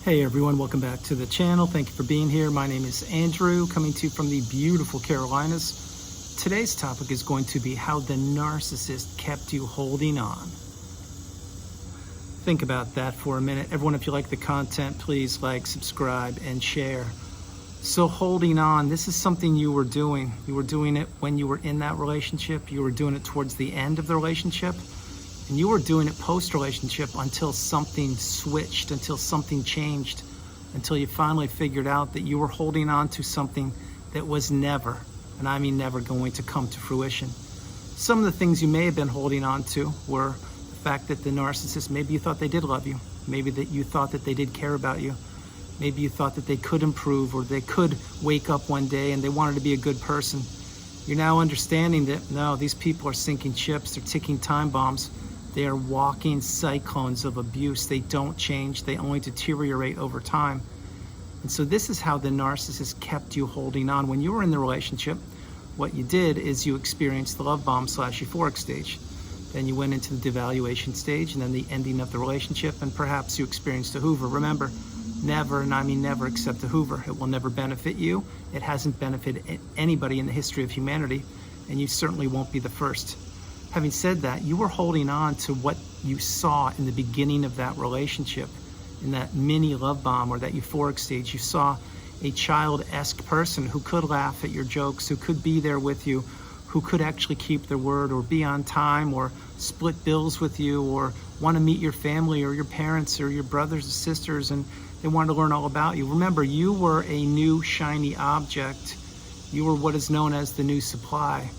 Hey everyone, welcome back to the channel. Thank you for being here. My name is Andrew, coming to you from the beautiful Carolinas. Today's topic is going to be how the narcissist kept you holding on. Think about that for a minute. Everyone, if you like the content, please like, subscribe, and share. So holding on, this is something you were doing. You were doing it when you were in that relationship. You were doing it towards the end of the relationship. And you were doing it post-relationship until something switched, until something changed, until you finally figured out that you were holding on to something that was never, and I mean never, going to come to fruition. Some of the things you may have been holding on to were the fact that the narcissist, maybe you thought they did love you, maybe that you thought that they did care about you, maybe you thought that they could improve or they could wake up one day and they wanted to be a good person. You're now understanding that, no, these people are sinking ships, they're ticking time bombs. They are walking cyclones of abuse. They don't change. They only deteriorate over time. And so this is how the narcissist kept you holding on. When you were in the relationship, what you did is you experienced the love bomb / euphoric stage. Then you went into the devaluation stage and then the ending of the relationship, and perhaps you experienced a Hoover. Remember, never, and I mean never, accept a Hoover. It will never benefit you. It hasn't benefited anybody in the history of humanity, and you certainly won't be the first. Having said that, you were holding on to what you saw in the beginning of that relationship, in that mini love bomb or that euphoric stage. You saw a child-esque person who could laugh at your jokes, who could be there with you, who could actually keep their word or be on time or split bills with you or want to meet your family or your parents or your brothers and sisters, and they wanted to learn all about you. Remember, you were a new shiny object. You were what is known as the new supply.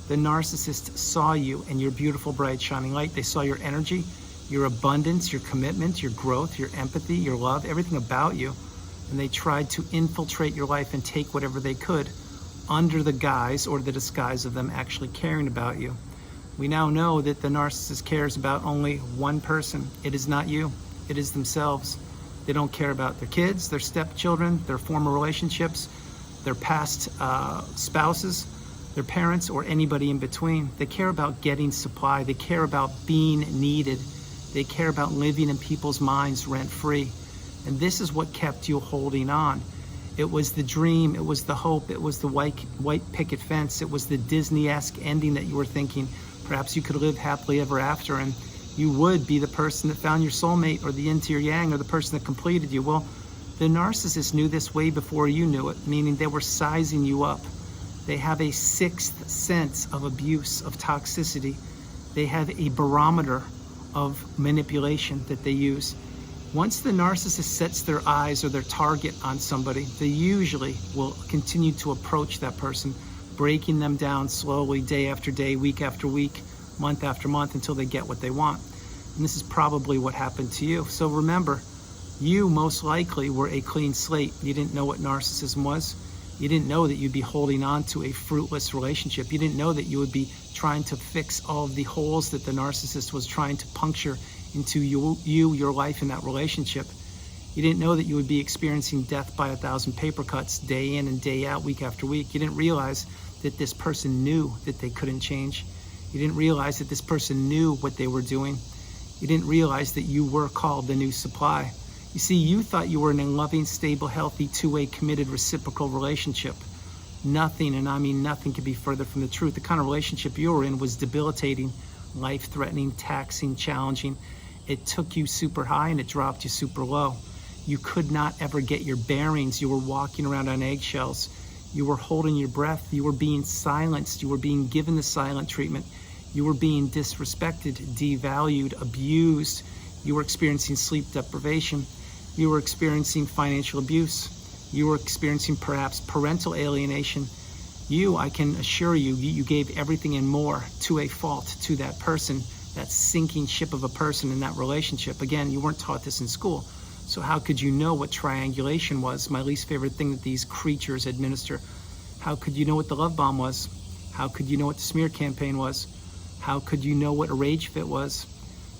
The narcissist saw you and your beautiful, bright, shining light. They saw your energy, your abundance, your commitment, your growth, your empathy, your love, everything about you. And they tried to infiltrate your life and take whatever they could under the guise or the disguise of them actually caring about you. We now know that the narcissist cares about only one person. It is not you. It is themselves. They don't care about their kids, their stepchildren, their former relationships, their past spouses, their parents, or anybody in between. They care about getting supply. They care about being needed. They care about living in people's minds rent-free. And this is what kept you holding on. It was the dream, it was the hope, it was the white picket fence, it was the Disney-esque ending that you were thinking perhaps you could live happily ever after and you would be the person that found your soulmate or the yin to your yang or the person that completed you. Well, the narcissist knew this way before you knew it, meaning they were sizing you up. They have a sixth sense of abuse, of toxicity. They have a barometer of manipulation that they use. Once the narcissist sets their eyes or their target on somebody, they usually will continue to approach that person, breaking them down slowly, day after day, week after week, month after month, until they get what they want. And this is probably what happened to you. So remember, you most likely were a clean slate. You didn't know what narcissism was. You didn't know that you'd be holding on to a fruitless relationship. You didn't know that you would be trying to fix all of the holes that the narcissist was trying to puncture into your life in that relationship. You didn't know that you would be experiencing death by 1,000 paper cuts day in and day out, week after week. You didn't realize that this person knew that they couldn't change. You didn't realize that this person knew what they were doing. You didn't realize that you were called the new supply. You see, you thought you were in a loving, stable, healthy, two-way, committed, reciprocal relationship. Nothing, and I mean nothing, could be further from the truth. The kind of relationship you were in was debilitating, life-threatening, taxing, challenging. It took you super high and it dropped you super low. You could not ever get your bearings. You were walking around on eggshells. You were holding your breath. You were being silenced. You were being given the silent treatment. You were being disrespected, devalued, abused. You were experiencing sleep deprivation. You were experiencing financial abuse. You were experiencing perhaps parental alienation. You, I can assure you, you gave everything and more to a fault, to that person, that sinking ship of a person in that relationship. Again, you weren't taught this in school. So how could you know what triangulation was? My least favorite thing that these creatures administer. How could you know what the love bomb was? How could you know what the smear campaign was? How could you know what a rage fit was?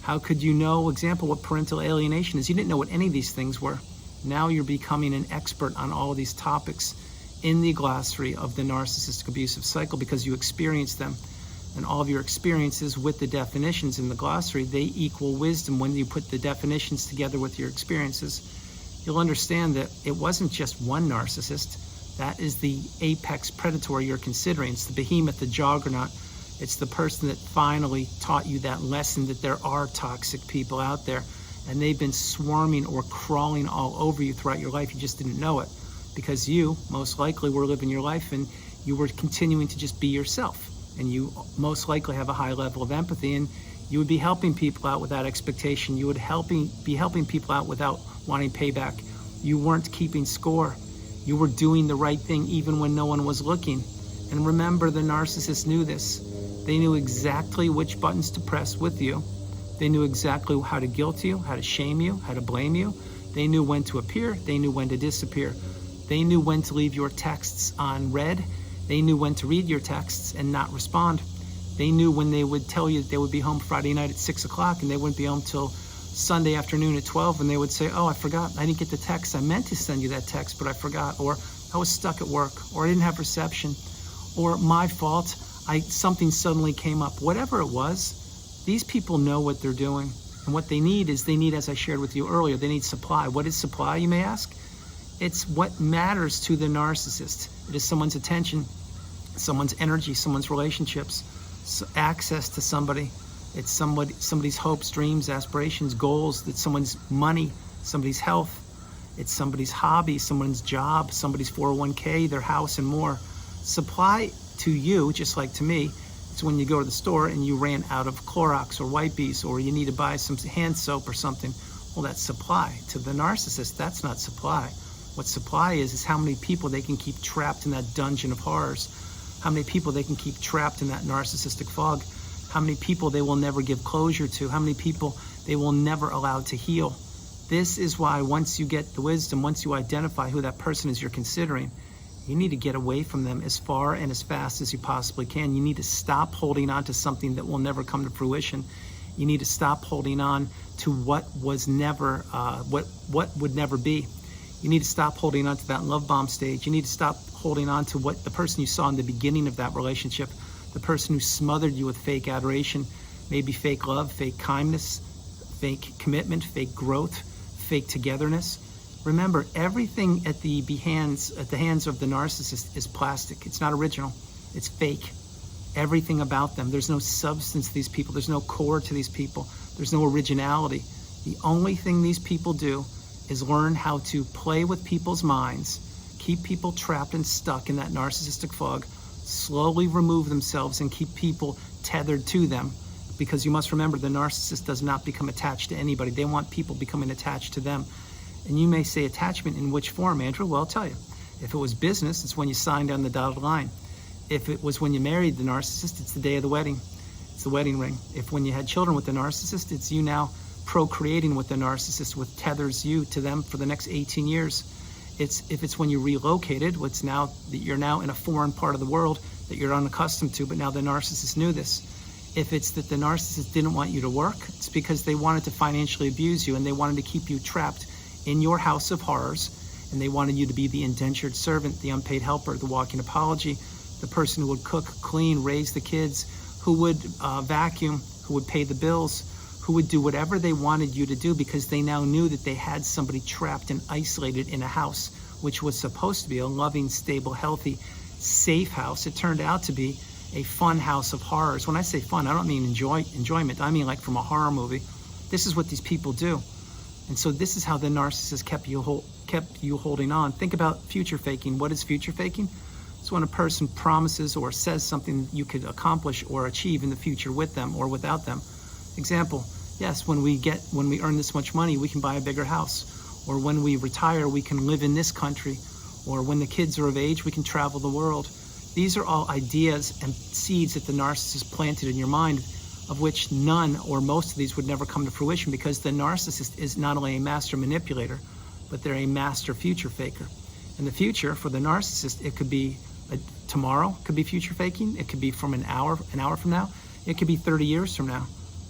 How could you know, example, what parental alienation is? You didn't know what any of these things were. Now you're becoming an expert on all of these topics in the glossary of the narcissistic abusive cycle because you experienced them. And all of your experiences with the definitions in the glossary, they equal wisdom when you put the definitions together with your experiences. you'll understand that it wasn't just one narcissist. That is the apex predator you're considering. It's the behemoth, the juggernaut. It's the person that finally taught you that lesson that there are toxic people out there, and they've been swarming or crawling all over you throughout your life. You just didn't know it because you most likely were living your life and you were continuing to just be yourself. And you most likely have a high level of empathy, and you would be helping people out without expectation. You would be helping people out without wanting payback. You weren't keeping score. You were doing the right thing even when no one was looking. And remember, the narcissist knew this. They knew exactly which buttons to press with you. They knew exactly how to guilt you, how to shame you, how to blame you. They knew when to appear. They knew when to disappear. They knew when to leave your texts on read. They knew when to read your texts and not respond. They knew when they would tell you that they would be home Friday night at 6 o'clock and they wouldn't be home till Sunday afternoon at 12, and they would say, oh, I forgot, I didn't get the text. I meant to send you that text, but I forgot. Or I was stuck at work, or I didn't have reception, or my fault, something suddenly came up. Whatever it was, these people know what they're doing. And what they need is, as I shared with you earlier, they need supply. What is supply, you may ask? It's what matters to the narcissist. It is someone's attention, someone's energy, someone's relationships, access to somebody. It's somebody's hopes, dreams, aspirations, goals. It's someone's money, somebody's health. It's somebody's hobby, someone's job, somebody's 401k, their house, and more. Supply to you, just like to me, it's when you go to the store and you ran out of Clorox or Whitebees, or you need to buy some hand soap or something. Well, that's supply. To the narcissist, that's not supply. What supply is how many people they can keep trapped in that dungeon of horrors, how many people they can keep trapped in that narcissistic fog, how many people they will never give closure to, how many people they will never allow to heal. This is why once you get the wisdom, once you identify who that person is you're considering, you need to get away from them as far and as fast as you possibly can. You need to stop holding on to something that will never come to fruition. You need to stop holding on to what was never, what would never be. You need to stop holding on to that love bomb stage. You need to stop holding on to what the person you saw in the beginning of that relationship, the person who smothered you with fake adoration, maybe fake love, fake kindness, fake commitment, fake growth, fake togetherness. Remember, everything at the hands of the narcissist is plastic. It's not original. It's fake. Everything about them. There's no substance to these people. There's no core to these people. There's no originality. The only thing these people do is learn how to play with people's minds, keep people trapped and stuck in that narcissistic fog, slowly remove themselves and keep people tethered to them. Because you must remember, the narcissist does not become attached to anybody. They want people becoming attached to them. And you may say, attachment in which form, Andrew? Well, I'll tell you. If it was business, it's when you signed on the dotted line. If it was when you married the narcissist, it's the day of the wedding. It's the wedding ring. If when you had children with the narcissist, it's you now procreating with the narcissist, with tethers you to them for the next 18 years. If it's when you relocated, what's now that you're now in a foreign part of the world that you're unaccustomed to, but now the narcissist knew this. If it's that the narcissist didn't want you to work, it's because they wanted to financially abuse you and they wanted to keep you trapped in your house of horrors, and they wanted you to be the indentured servant, the unpaid helper, the walking apology, the person who would cook, clean, raise the kids, who would vacuum, who would pay the bills, who would do whatever they wanted you to do, because they now knew that they had somebody trapped and isolated in a house, which was supposed to be a loving, stable, healthy, safe house. It turned out to be a fun house of horrors. When I say fun, I don't mean enjoyment. I mean like from a horror movie. This is what these people do. And so this is how the narcissist kept you holding on. Think about future faking. What is future faking? It's when a person promises or says something you could accomplish or achieve in the future with them or without them. Example, yes, when we earn this much money, we can buy a bigger house. Or when we retire, we can live in this country. Or when the kids are of age, we can travel the world. These are all ideas and seeds that the narcissist planted in your mind, of which none or most of these would never come to fruition, because the narcissist is not only a master manipulator, but they're a master future faker. In the future, for the narcissist, it could be tomorrow, could be future faking. It could be from an hour from now. It could be 30 years from now.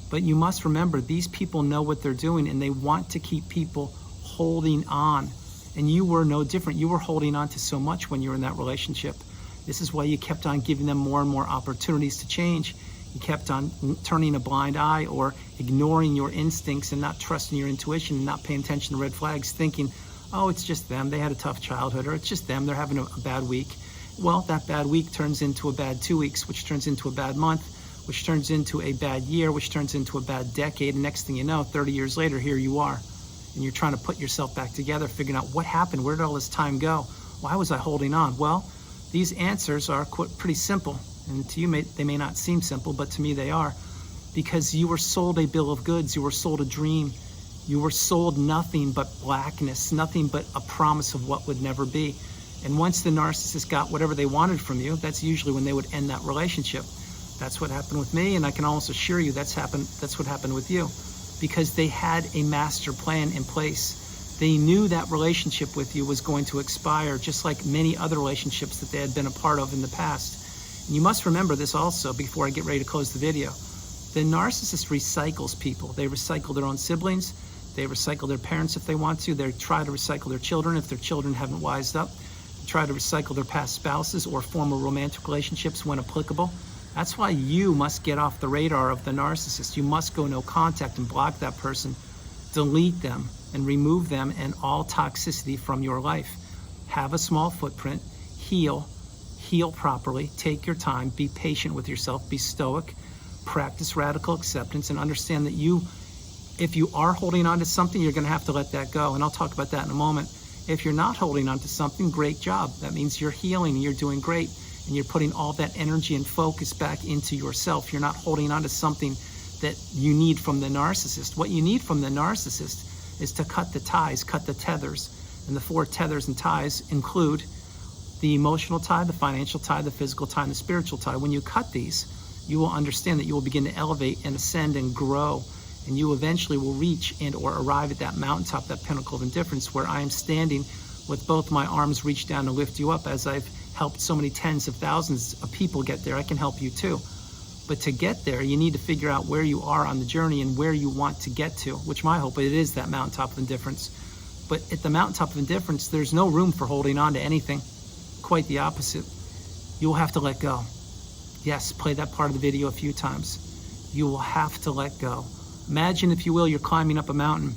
But you must remember, these people know what they're doing, and they want to keep people holding on. And you were no different. You were holding on to so much when you were in that relationship. This is why you kept on giving them more and more opportunities to change. You kept on turning a blind eye or ignoring your instincts and not trusting your intuition and not paying attention to red flags, thinking, Oh, it's just them. They had a tough childhood, or it's just them. They're having a bad week. Well, that bad week turns into a bad 2 weeks, which turns into a bad month, which turns into a bad year, which turns into a bad decade. And next thing you know, 30 years later, here you are. And you're trying to put yourself back together, figuring out what happened, where did all this time go? Why was I holding on? Well, these answers are pretty simple. And to you, they may not seem simple, but to me they are. Because you were sold a bill of goods, you were sold a dream, you were sold nothing but blackness, nothing but a promise of what would never be. And once the narcissist got whatever they wanted from you, that's usually when they would end that relationship. That's what happened with me, and I can almost assure you that's what happened with you. Because they had a master plan in place. They knew that relationship with you was going to expire, just like many other relationships that they had been a part of in the past. And you must remember this also before I get ready to close the video. The narcissist recycles people. They recycle their own siblings. They recycle their parents if they want to. They try to recycle their children if their children haven't wised up. They try to recycle their past spouses or former romantic relationships when applicable. That's why you must get off the radar of the narcissist. You must go no contact and block that person, delete them, and remove them and all toxicity from your life. Have a small footprint, heal properly, take your time, be patient with yourself, be stoic, practice radical acceptance, and understand that if you are holding on to something, you're going to have to let that go. And I'll talk about that in a moment. If you're not holding on to something, great job. That means you're healing and you're doing great. And you're putting all that energy and focus back into yourself. You're not holding on to something that you need from the narcissist. What you need from the narcissist is to cut the ties, cut the tethers. And the 4 tethers and ties include the emotional tie, the financial tie, the physical tie, and the spiritual tie. When you cut these, you will understand that you will begin to elevate and ascend and grow. And you eventually will reach and or arrive at that mountaintop, that pinnacle of indifference, where I am standing with both my arms reached down to lift you up. As I've helped so many tens of thousands of people get there, I can help you too. But to get there, you need to figure out where you are on the journey and where you want to get to, which my hope, it is that mountaintop of indifference. But at the mountaintop of indifference, there's no room for holding on to anything. Quite the opposite. You will have to let go. Yes, play that part of the video a few times. You will have to let go. Imagine, if you will, you're climbing up a mountain.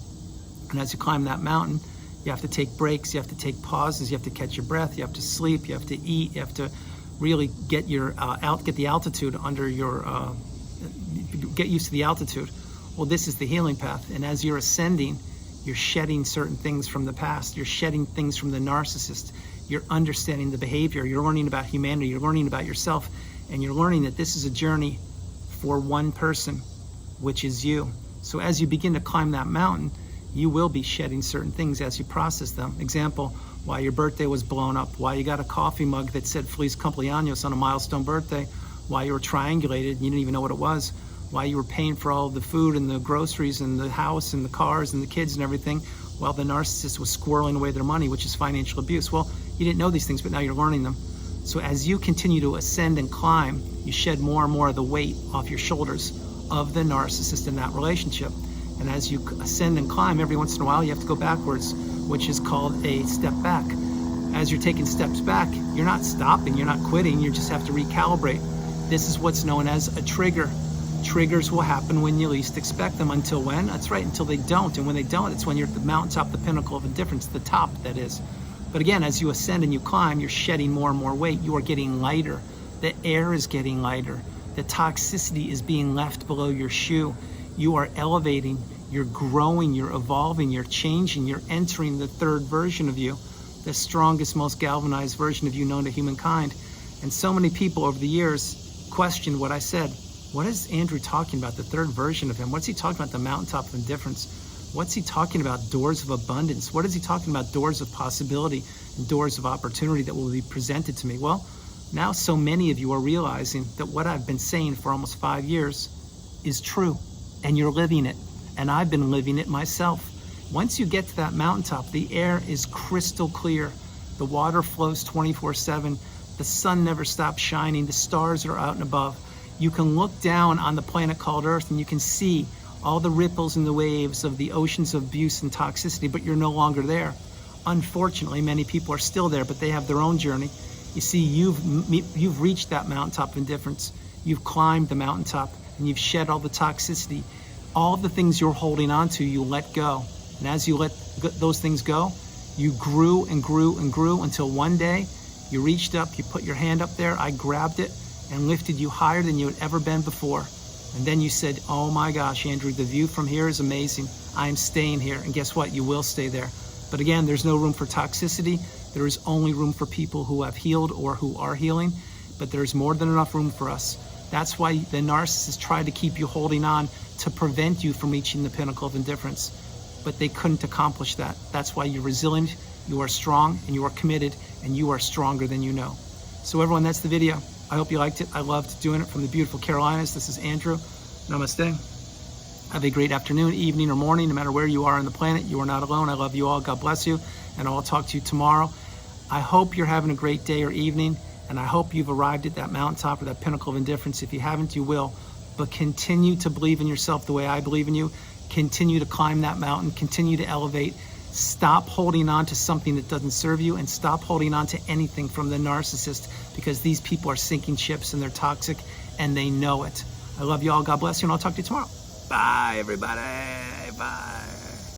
And as you climb that mountain, you have to take breaks, you have to take pauses, you have to catch your breath, you have to sleep, you have to eat, you have to really get the altitude under your, get used to the altitude. Well, this is the healing path. And as you're ascending, you're shedding certain things from the past. You're shedding things from the narcissist. You're understanding the behavior. You're learning about humanity. You're learning about yourself. And you're learning that this is a journey for one person, which is you. So as you begin to climb that mountain, you will be shedding certain things as you process them. Example, why your birthday was blown up, why you got a coffee mug that said Feliz Cumpleaños on a milestone birthday, why you were triangulated and you didn't even know what it was, why you were paying for all the food and the groceries and the house and the cars and the kids and everything, while the narcissist was squirreling away their money, which is financial abuse. Well, you didn't know these things, but now you're learning them. So as you continue to ascend and climb, you shed more and more of the weight off your shoulders of the narcissist in that relationship. And as you ascend and climb, every once in a while, you have to go backwards, which is called a step back. As you're taking steps back, you're not stopping, you're not quitting, you just have to recalibrate. This is what's known as a trigger. Triggers will happen when you least expect them. Until when? That's right, until they don't. And when they don't, it's when you're at the mountaintop, the pinnacle of indifference, the top, that is. But again, as you ascend and you climb, you're shedding more and more weight. You are getting lighter. The air is getting lighter. The toxicity is being left below your shoe. You are elevating, you're growing, you're evolving, you're changing, you're entering the third version of you, the strongest, most galvanized version of you known to humankind. And so many people over the years questioned what I said. What is Andrew talking about, the third version of him? What's he talking about, the mountaintop of indifference? What's he talking about, doors of abundance? What is he talking about, doors of possibility and doors of opportunity that will be presented to me? Well, now so many of you are realizing that what I've been saying for almost 5 years is true. And you're living it. And I've been living it myself. Once you get to that mountaintop, the air is crystal clear. The water flows 24/7. The sun never stops shining. The stars are out and above. You can look down on the planet called Earth and you can see all the ripples and the waves of the oceans of abuse and toxicity, but you're no longer there. Unfortunately, many people are still there, but they have their own journey. You see, you've reached that mountaintop of indifference. You've climbed the mountaintop. And you've shed all the toxicity. All the things you're holding on to, you let go. And as you let those things go, You grew and grew and grew until one day you reached up, you put your hand up there, I grabbed it and lifted you higher than you had ever been before. And then you said, oh my gosh, Andrew, the view from here is amazing. I am staying here. And guess what? You will stay there. But again, there's no room for toxicity. There is only room for people who have healed or who are healing. But there's more than enough room for us. That's why the narcissists tried to keep you holding on to prevent you from reaching the pinnacle of indifference. But they couldn't accomplish that. That's why you're resilient, you are strong, and you are committed, and you are stronger than you know. So everyone, that's the video. I hope you liked it. I loved doing it from the beautiful Carolinas. This is Andrew. Namaste. Have a great afternoon, evening, or morning, no matter where you are on the planet. You are not alone. I love you all. God bless you. And I'll talk to you tomorrow. I hope you're having a great day or evening, and I hope you've arrived at that mountaintop or that pinnacle of indifference. If you haven't, you will. But continue to believe in yourself the way I believe in you. Continue to climb that mountain. Continue to elevate. Stop holding on to something that doesn't serve you, and stop holding on to anything from the narcissist, because these people are sinking ships and they're toxic and they know it. I love you all. God bless you, and I'll talk to you tomorrow. Bye, everybody. Bye.